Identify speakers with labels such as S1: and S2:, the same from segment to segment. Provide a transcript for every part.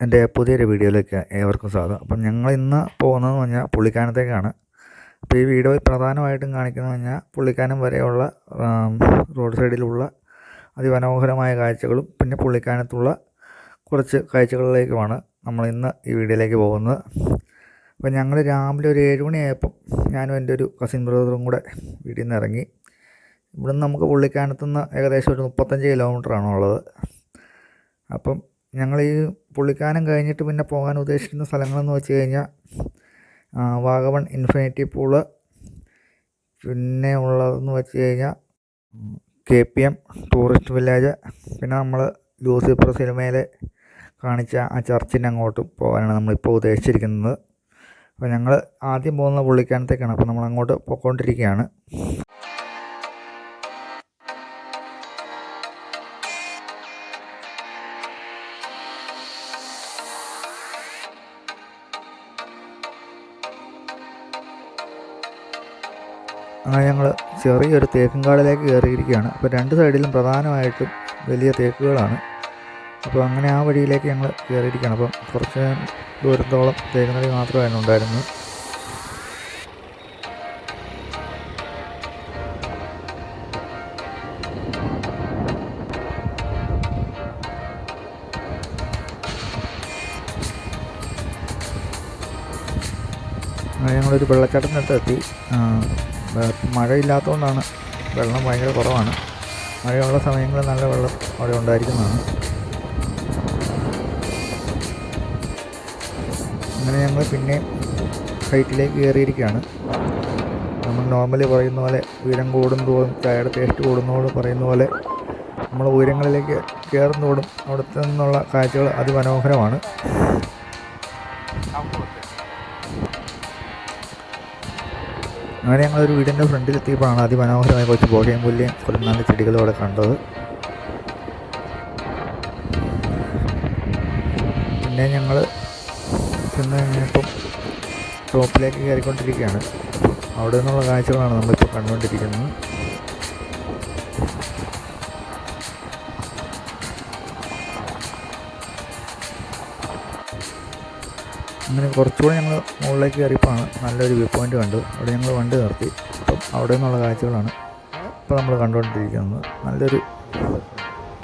S1: എൻ്റെ പുതിയൊരു വീഡിയോയിലേക്ക് ഏവർക്കും സ്വാഗതം. അപ്പം ഞങ്ങൾ ഇന്ന് പോകുന്നതെന്ന് പറഞ്ഞാൽ പുള്ളിക്കാനത്തേക്കാണ്. അപ്പോൾ ഈ വീഡിയോയിൽ പ്രധാനമായിട്ടും കാണിക്കുന്നതെന്ന് പറഞ്ഞാൽ പുള്ളിക്കാനം വരെയുള്ള റോഡ് സൈഡിലുള്ള അതിമനോഹരമായ കാഴ്ചകളും പിന്നെ പുള്ളിക്കാനത്തുള്ള കുറച്ച് കാഴ്ചകളിലേക്കുമാണ് നമ്മൾ ഇന്ന് ഈ വീഡിയോയിലേക്ക് പോകുന്നത്. അപ്പോൾ ഞങ്ങൾ രാവിലെ ഒരു 7 മണിയായപ്പം ഞാനും എൻ്റെ ഒരു കസിൻ ബ്രദറും കൂടെ വീട്ടിൽ നിന്ന് ഇറങ്ങി. ഇവിടുന്ന് നമുക്ക് പുള്ളിക്കാനത്തുനിന്ന് ഏകദേശം ഒരു 35 കിലോമീറ്ററാണ് ഉള്ളത്. അപ്പം ഞങ്ങൾ ഈ പുള്ളിക്കാനം കഴിഞ്ഞിട്ട് പിന്നെ പോകാൻ ഉദ്ദേശിക്കുന്ന സ്ഥലങ്ങളെന്ന് വെച്ച് കഴിഞ്ഞാൽ വാഗമൺ ഇൻഫിനിറ്റി പൂള്, പിന്നെ ഉള്ളതെന്ന് വെച്ച് കഴിഞ്ഞാൽ KPM ടൂറിസ്റ്റ് വില്ലേജ്, പിന്നെ നമ്മൾ ലൂസിഫർ സിനിമയിൽ കാണിച്ച ആ ചർച്ചിൻ്റെ അങ്ങോട്ടും പോകാനാണ് നമ്മളിപ്പോൾ ഉദ്ദേശിച്ചിരിക്കുന്നത്. അപ്പോൾ ഞങ്ങൾ ആദ്യം പോകുന്ന പുള്ളിക്കാനത്തേക്കാണ്. അപ്പോൾ നമ്മൾ അങ്ങോട്ട് പോയിക്കൊണ്ടിരിക്കുകയാണ്. അങ്ങനെ ഞങ്ങൾ ചെറിയൊരു തേക്കുംകാടിലേക്ക് കയറിയിരിക്കുകയാണ്. അപ്പോൾ രണ്ട് സൈഡിലും പ്രധാനമായിട്ടും വലിയ തേക്കുകളാണ്. അപ്പോൾ അങ്ങനെ ആ വഴിയിലേക്ക് ഞങ്ങൾ കയറിയിരിക്കുകയാണ്. അപ്പം കുറച്ച് ദൂരത്തോളം തേക്കുനടി മാത്രമായിരുന്നു ഉണ്ടായിരുന്നത്. അങ്ങനെ ഞങ്ങളൊരു വെള്ളച്ചാട്ടത്തിനടുത്തെത്തി. മഴയില്ലാത്തതുകൊണ്ടാണ് വെള്ളം ഭയങ്കര കുറവാണ്. മഴയുള്ള സമയങ്ങളിൽ നല്ല വെള്ളം അവിടെ ഉണ്ടായിരിക്കുന്നതാണ്. അങ്ങനെ ഞങ്ങൾ പിന്നെ ഹൈറ്റിലേക്ക് കയറിയിരിക്കുകയാണ്. നമ്മൾ നോർമലി പറയുന്ന പോലെ ഉയരം കൂടുന്തോറും ചായയുടെ ടേസ്റ്റ് കൂടുന്നതോട് പറയുന്ന പോലെ നമ്മൾ ഉയരങ്ങളിലേക്ക് കയറുന്നതോടും അവിടുത്തെ നിന്നുള്ള കാഴ്ചകൾ അതിമനോഹരമാണ്. അങ്ങനെ ഞങ്ങളൊരു വീടിൻ്റെ ഫ്രണ്ടിലെത്തിയപ്പോഴാണ് അതിമനോഹരമായ കുറച്ച് ബോഗയും പുല്ലിയും കുറച്ച് നല്ല ചെടികളും അവിടെ കണ്ടത്. പിന്നെ ഞങ്ങൾ ചെന്ന് കഴിഞ്ഞപ്പം ഷോപ്പിലേക്ക് കയറിക്കൊണ്ടിരിക്കുകയാണ്. അവിടെ നിന്നുള്ള കാഴ്ചകളാണ് നമ്മളിപ്പോൾ കണ്ടുകൊണ്ടിരിക്കുന്നത്. അങ്ങനെ കുറച്ചുകൂടെ ഞങ്ങൾ മുകളിലേക്ക് കയറിയപ്പോഴാണ് നല്ലൊരു വ്യൂ പോയിൻ്റ് കണ്ടു. അവിടെ ഞങ്ങൾ വണ്ടി നിർത്തി. അപ്പം അവിടെ നിന്നുള്ള കാഴ്ചകളാണ് ഇപ്പോൾ നമ്മൾ കണ്ടുകൊണ്ടിരിക്കുന്നത്. നല്ലൊരു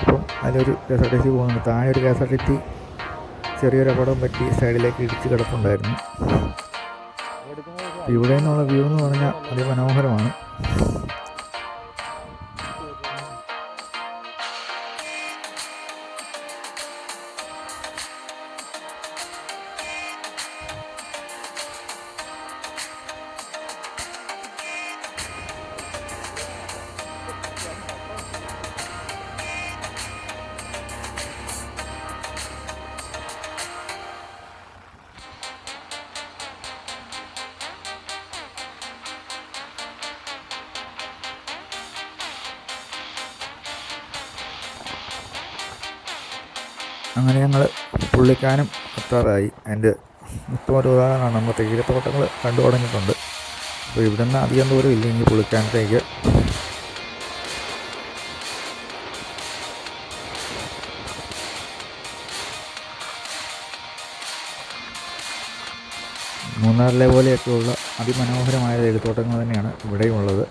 S1: ഇപ്പം അതിലൊരു KSRTC പോകുന്നുണ്ട്. താഴെ ഒരു KSRTC ചെറിയൊരു അപകടം പറ്റി സൈഡിലേക്ക് ഇടിച്ച് കിടപ്പുണ്ടായിരുന്നു. ഇവിടെ നിന്നുള്ള വ്യൂ എന്ന് പറഞ്ഞാൽ അതിമനോഹരമാണ്. അങ്ങനെ ഞങ്ങൾ പുള്ളിക്കാനം എത്താറായി. അതിൻ്റെ മൊത്തം ഉദാഹരണമാണ്. നമ്മൾ തേയിലത്തോട്ടങ്ങൾ കണ്ടു തുടങ്ങിയിട്ടുണ്ട്. അപ്പോൾ ഇവിടെ നിന്ന് അധികം ദൂരം ഇല്ല ഇനി പുള്ളിക്കാനത്തേക്ക്. മൂന്നാറിലെ പോലെയൊക്കെയുള്ള അതിമനോഹരമായ തേയിലത്തോട്ടങ്ങൾ തന്നെയാണ് ഇവിടെയും ഉള്ളത്.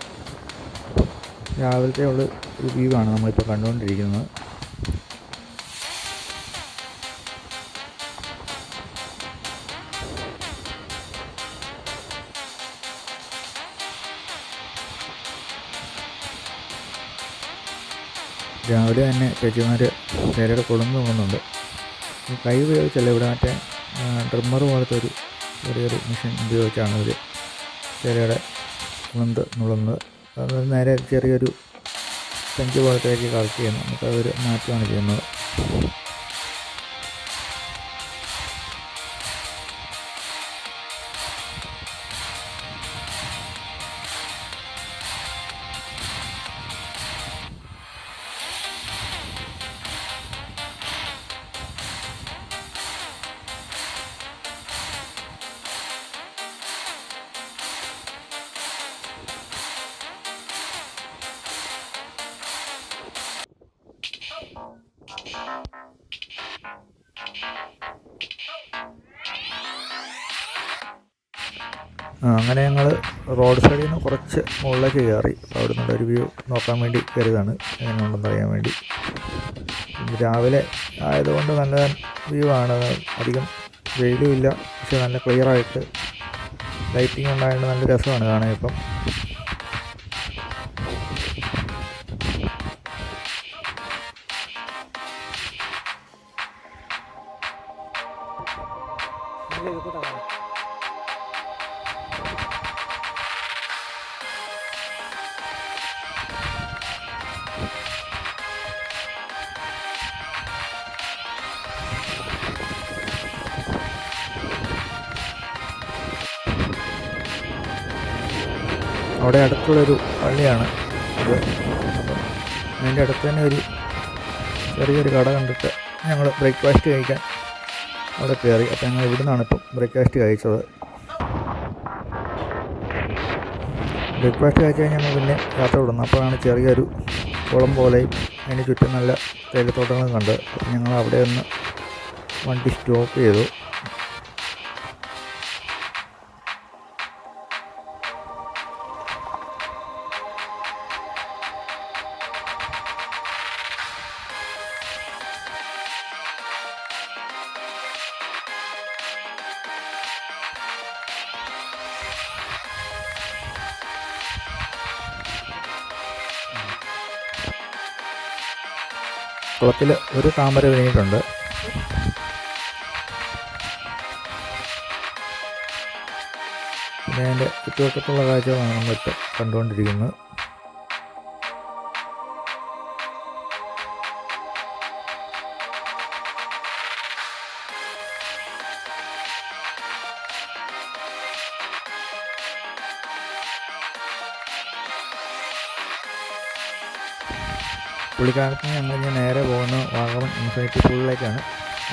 S1: രാവിലത്തെ ഉള്ള ഒരു വ്യൂ ആണ് നമ്മളിപ്പോൾ കണ്ടുകൊണ്ടിരിക്കുന്നത്. രാവിലെ തന്നെ ചേച്ചിമാർ ചേരയുടെ കൊളുന്ന് പോകുന്നുണ്ട്. കൈ ഉപയോഗിച്ചല്ല, ഇവിടെ മറ്റേ ഡ്രിമ്മർ പോലത്തെ ഒരു ചെറിയൊരു മെഷീൻ ഉപയോഗിച്ചാണ് ഇവർ ചേരയുടെ കൊളുന്ത് നുള്ളുന്നത്. അത് നേരെ ചെറിയൊരു സഞ്ചി പോലത്തേക്ക് കളക്ട് ചെയ്യുന്നു. എന്നിട്ട് അതൊരു മാറ്റുകയാണ് ചെയ്യുന്നത്. അങ്ങനെ ഞങ്ങൾ റോഡ് സൈഡിൽ നിന്ന് കുറച്ച് മുകളിലേക്ക് കയറി. അപ്പോൾ അവിടെ നിന്നുള്ളൊരു വ്യൂ നോക്കാൻ വേണ്ടി കയറിയതാണ്, എങ്ങനെയുണ്ടെന്ന് അറിയാൻ വേണ്ടി. രാവിലെ ആയതുകൊണ്ട് നല്ല വ്യൂ ആണ്, അധികം വെയിലും ഇല്ല, പക്ഷെ നല്ല ക്ലിയറായിട്ട് ലൈറ്റിംഗ് ഉണ്ടായതുകൊണ്ട് നല്ല രസമാണ് കാണാൻ. ഇപ്പം അവിടെ അടുത്തുള്ളൊരു പള്ളിയാണ് ഇത്. അപ്പം അതിൻ്റെ അടുത്ത് തന്നെ ഒരു ചെറിയൊരു കട കണ്ടിട്ട് ഞങ്ങൾ ബ്രേക്ക്ഫാസ്റ്റ് കഴിക്കാൻ അവിടെ കയറി. അപ്പോൾ ഞങ്ങൾ ഇവിടെ നിന്നാണ് ഇപ്പം ബ്രേക്ക്ഫാസ്റ്റ് കഴിച്ചത്. ബ്രേക്ക്ഫാസ്റ്റ് കഴിച്ച് കഴിഞ്ഞാൽ ഞങ്ങൾ പിന്നെ യാത്ര വിടുന്നു. അപ്പോഴാണ് ചെറിയൊരു കുളം പോലെയും അതിന് ചുറ്റും നല്ല തേയിലത്തോട്ടങ്ങളും കണ്ട്. അപ്പം ഞങ്ങൾ അവിടെ ഒന്ന് വണ്ടി സ്റ്റോപ്പ് ചെയ്തു. കുളത്തിൽ ഒരു താമര വിരിഞ്ഞിട്ടുണ്ട്. പിന്നെ അതിൻ്റെ ചുറ്റുവട്ടത്തുള്ള കാഴ്ചകളാണ് നമ്മളിപ്പോൾ കണ്ടുകൊണ്ടിരിക്കുന്നത്. പുള്ളിക്കാലത്ത് ഞങ്ങൾ നേരെ പോകുന്ന വാഗമൺ ഇൻഫിനിറ്റി പൂളിലേക്കാണ്.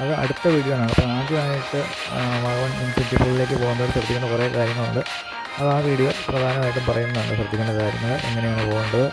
S1: അത് അടുത്ത വീഡിയോ ആണ്. അപ്പോൾ ആദ്യമായിട്ട് വാഗമൺ ഇൻഫിനിറ്റി പൂളിലേക്ക് പോകുന്നവർ ശ്രദ്ധിക്കേണ്ട കുറേ കാര്യങ്ങളുണ്ട്. അത് ആ വീഡിയോ പ്രധാനമായിട്ടും പറയുന്നുണ്ട്. ശ്രദ്ധിക്കേണ്ട കാര്യങ്ങൾ, എങ്ങനെയാണ് പോകേണ്ടത്,